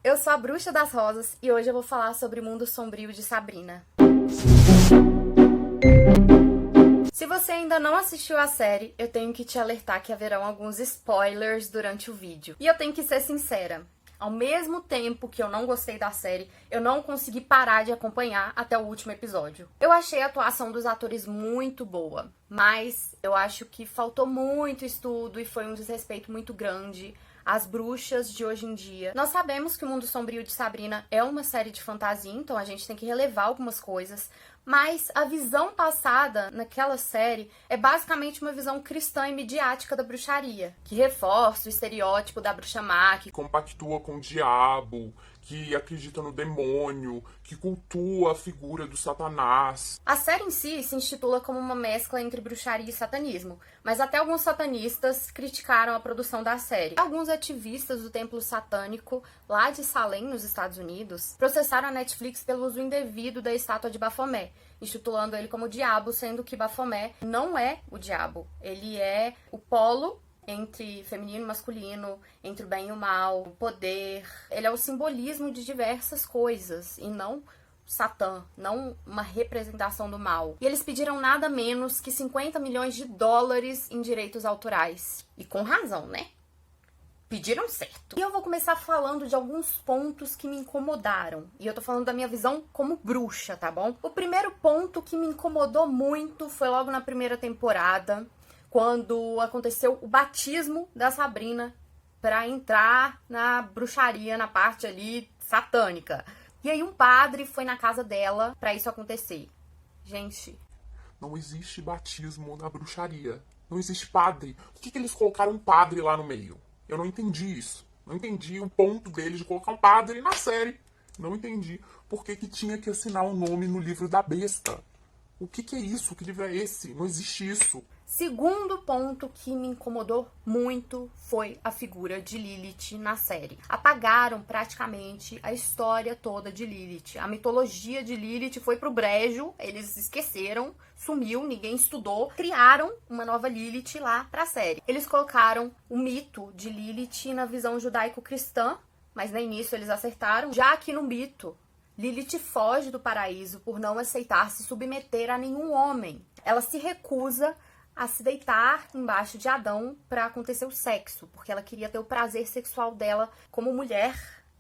Eu sou a Bruxa das Rosas e hoje eu vou falar sobre o mundo sombrio de Sabrina. Se você ainda não assistiu a série, eu tenho que te alertar que haverão alguns spoilers durante o vídeo. E eu tenho que ser sincera, ao mesmo tempo que eu não gostei da série, eu não consegui parar de acompanhar até o último episódio. Eu achei a atuação dos atores muito boa, mas eu acho que faltou muito estudo e foi um desrespeito muito grande às bruxas de hoje em dia. Nós sabemos que o Mundo Sombrio de Sabrina é uma série de fantasia, então a gente tem que relevar algumas coisas, mas a visão passada naquela série é basicamente uma visão cristã e midiática da bruxaria, que reforça o estereótipo da bruxa má, que compactua com o diabo, que acredita no demônio, que cultua a figura do Satanás. A série em si se intitula como uma mescla entre bruxaria e satanismo, mas até alguns satanistas criticaram a produção da série. Alguns ativistas do templo satânico, lá de Salem, nos Estados Unidos, processaram a Netflix pelo uso indevido da estátua de Bafomé, intitulando ele como o diabo, sendo que Bafomé não é o diabo. Ele é o polo entre feminino e masculino, entre o bem e o mal, o poder. Ele é o simbolismo de diversas coisas e não Satã, não uma representação do mal. E eles pediram nada menos que 50 milhões de dólares em direitos autorais. E com razão, né? Pediram certo. E eu vou começar falando de alguns pontos que me incomodaram. E eu tô falando da minha visão como bruxa, tá bom? O primeiro ponto que me incomodou muito foi logo na primeira temporada, quando aconteceu o batismo da Sabrina pra entrar na bruxaria, na parte ali satânica. E aí um padre foi na casa dela pra isso acontecer. Gente, Não existe batismo na bruxaria. Não existe padre. Por que eles colocaram um padre lá no meio? Eu não entendi isso. Não entendi o ponto deles de colocar um padre na série. Não entendi por que tinha que assinar o nome no livro da besta. O que é isso? Que livro é esse? Não existe isso. segundo ponto que me incomodou muito foi a figura de Lilith na série. Apagaram praticamente a história toda de Lilith. A mitologia de Lilith foi pro brejo, eles esqueceram, sumiu, ninguém estudou. Criaram uma nova Lilith lá pra série. Eles colocaram o mito de Lilith na visão judaico-cristã, mas nem nisso eles acertaram, já que no mito Lilith foge do paraíso por não aceitar se submeter a nenhum homem. Ela se recusa a se deitar embaixo de Adão para acontecer o sexo, porque ela queria ter o prazer sexual dela como mulher,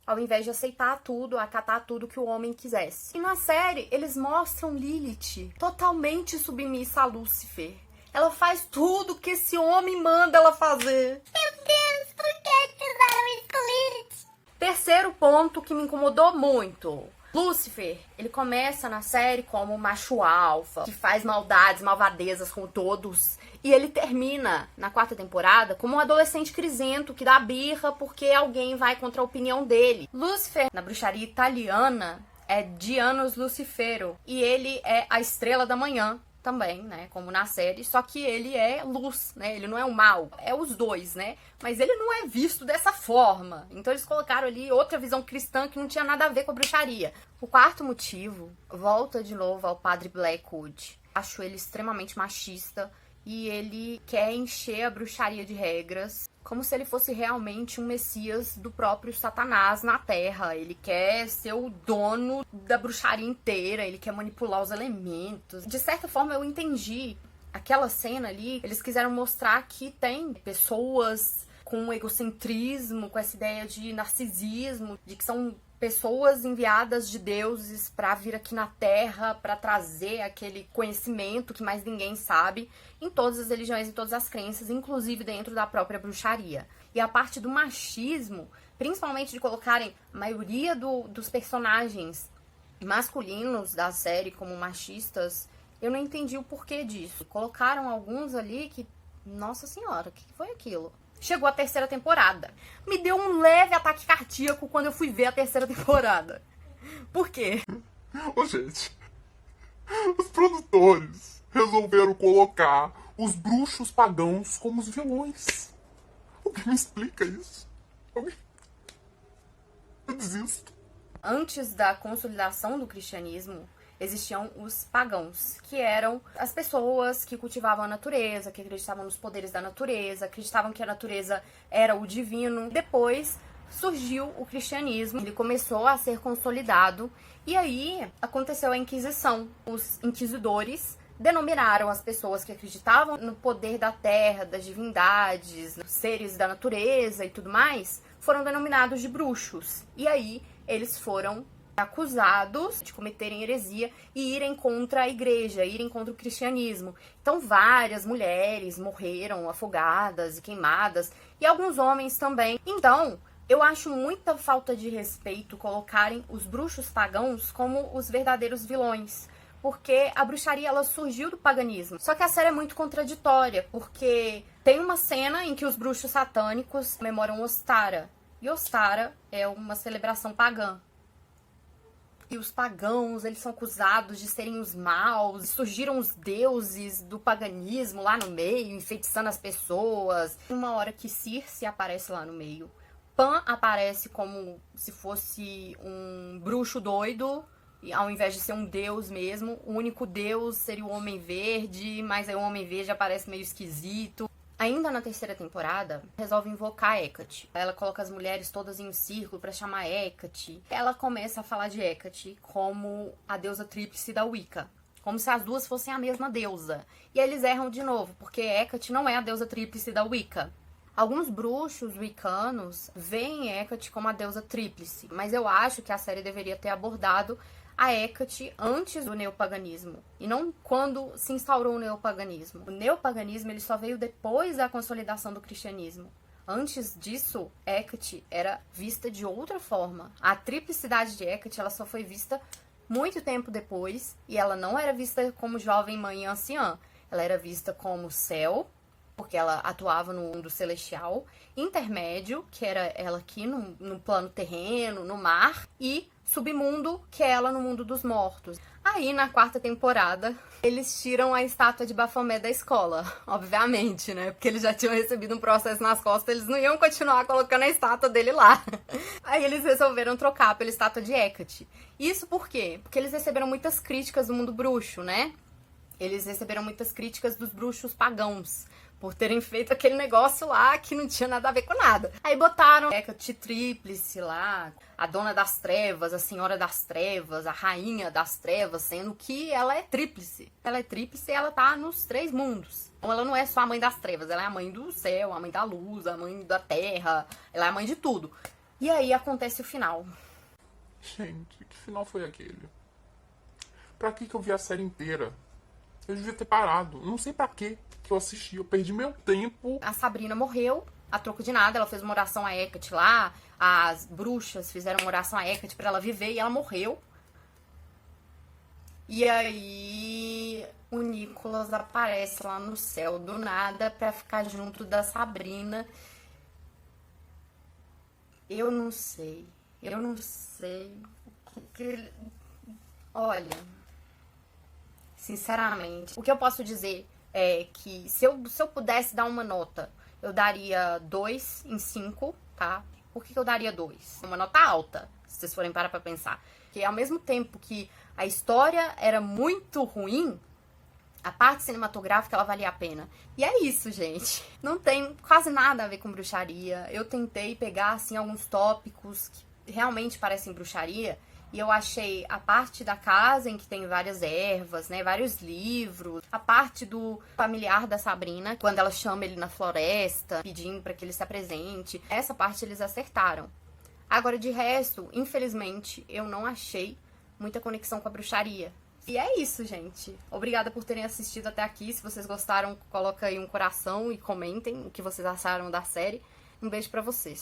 ao invés de aceitar tudo, acatar tudo que o homem quisesse. E na série, eles mostram Lilith totalmente submissa a Lúcifer. Ela faz tudo que esse homem manda ela fazer. Meu Deus, por que fizeram isso com Lilith? Terceiro ponto que me incomodou muito. Lúcifer, ele começa na série como macho alfa, que faz maldades, malvadezas com todos. E ele termina na quarta temporada como um adolescente crisento que dá birra porque alguém vai contra a opinião dele. Lúcifer, na bruxaria italiana, é Dianus Lucifero. E ele é a estrela da manhã também, né, como na série, só que ele é luz, né, ele não é o mal, é os dois, né, mas ele não é visto dessa forma, então eles colocaram ali outra visão cristã que não tinha nada a ver com a bruxaria. O quarto motivo, volta de novo ao padre Blackwood. Acho ele extremamente machista e ele quer encher a bruxaria de regras, como se ele fosse realmente um messias do próprio Satanás na Terra. Ele quer ser o dono da bruxaria inteira, ele quer manipular os elementos. De certa forma, eu entendi aquela cena ali. Eles quiseram mostrar que tem pessoas com egocentrismo, com essa ideia de narcisismo, de que são pessoas enviadas de deuses para vir aqui na Terra, para trazer aquele conhecimento que mais ninguém sabe, em todas as religiões e todas as crenças, inclusive dentro da própria bruxaria. E a parte do machismo, principalmente de colocarem a maioria dos personagens masculinos da série como machistas, eu não entendi o porquê disso. Colocaram alguns ali que, nossa senhora, o que foi aquilo? Chegou a terceira temporada. Me deu um leve ataque cardíaco quando eu fui ver a terceira temporada. Por quê? Ô, gente, os produtores resolveram colocar os bruxos pagãos como os vilões. Alguém me explica isso? Eu desisto. Antes da consolidação do cristianismo, existiam os pagãos, que eram as pessoas que cultivavam a natureza, que acreditavam nos poderes da natureza, acreditavam que a natureza era o divino. Depois, surgiu o cristianismo, ele começou a ser consolidado, e aí aconteceu a Inquisição. Os inquisidores denominaram as pessoas que acreditavam no poder da terra, das divindades, nos seres da natureza e tudo mais, foram denominados de bruxos. E aí eles foram acusados de cometerem heresia e irem contra a igreja, irem contra o cristianismo. Então várias mulheres morreram afogadas e queimadas, e alguns homens também. Então, eu acho muita falta de respeito colocarem os bruxos pagãos como os verdadeiros vilões, porque a bruxaria ela surgiu do paganismo. Só que a série é muito contraditória, porque tem uma cena em que os bruxos satânicos comemoram Ostara, e Ostara é uma celebração pagã. E os pagãos, eles são acusados de serem os maus, surgiram os deuses do paganismo lá no meio, enfeitiçando as pessoas. Uma hora que Circe aparece lá no meio, Pan aparece como se fosse um bruxo doido, e ao invés de ser um deus mesmo, o único deus seria o Homem Verde, mas aí o Homem Verde aparece meio esquisito. Ainda na terceira temporada, resolve invocar Hecate. Ela coloca as mulheres todas em um círculo pra chamar Hecate. Ela começa a falar de Hecate como a deusa tríplice da Wicca, como se as duas fossem a mesma deusa. E aí eles erram de novo, porque Hecate não é a deusa tríplice da Wicca. Alguns bruxos wiccanos veem Hecate como a deusa tríplice, mas eu acho que a série deveria ter abordado a Hecate antes do neopaganismo, e não quando se instaurou o neopaganismo. O neopaganismo ele só veio depois da consolidação do cristianismo. Antes disso, Hecate era vista de outra forma. A triplicidade de Hecate ela só foi vista muito tempo depois, e ela não era vista como jovem mãe anciã. Ela era vista como céu, porque ela atuava no mundo celestial, intermédio, que era ela aqui no plano terreno, no mar, e submundo, que é ela no mundo dos mortos. Aí, na quarta temporada, eles tiram a estátua de Baphomet da escola, obviamente, né? Porque eles já tinham recebido um processo nas costas, eles não iam continuar colocando a estátua dele lá. Aí eles resolveram trocar pela estátua de Hecate. Isso por quê? Porque eles receberam muitas críticas do mundo bruxo, né? Eles receberam muitas críticas dos bruxos pagãos, por terem feito aquele negócio lá que não tinha nada a ver com nada. Aí botaram Hecate tríplice lá, a dona das trevas, a senhora das trevas, a rainha das trevas, sendo que ela é tríplice. Ela é tríplice e ela tá nos três mundos. Então ela não é só a mãe das trevas, ela é a mãe do céu, a mãe da luz, a mãe da terra, ela é a mãe de tudo. E aí acontece o final. Gente, que final foi aquele? Pra que eu vi a série inteira? Eu devia ter parado. Não sei pra quê que eu assisti. Eu perdi meu tempo. A Sabrina morreu a troco de nada. Ela fez uma oração a Hecate lá. As bruxas fizeram uma oração a Hecate pra ela viver e ela morreu. E aí o Nicholas aparece lá no céu do nada pra ficar junto da Sabrina. Eu não sei. Eu não sei. Olha, sinceramente, o que eu posso dizer é que se eu pudesse dar uma nota, eu daria 2 em 5, tá? Por que eu daria 2? Uma nota alta, se vocês forem parar pra pensar. Porque ao mesmo tempo que a história era muito ruim, a parte cinematográfica ela valia a pena. E é isso, gente. Não tem quase nada a ver com bruxaria. Eu tentei pegar, assim, alguns tópicos que realmente parecem bruxaria, e eu achei a parte da casa em que tem várias ervas, né, vários livros, a parte do familiar da Sabrina, quando ela chama ele na floresta, pedindo para que ele se apresente. Essa parte eles acertaram. Agora, de resto, infelizmente, eu não achei muita conexão com a bruxaria. E é isso, gente. Obrigada por terem assistido até aqui. Se vocês gostaram, coloca aí um coração e comentem o que vocês acharam da série. Um beijo pra vocês.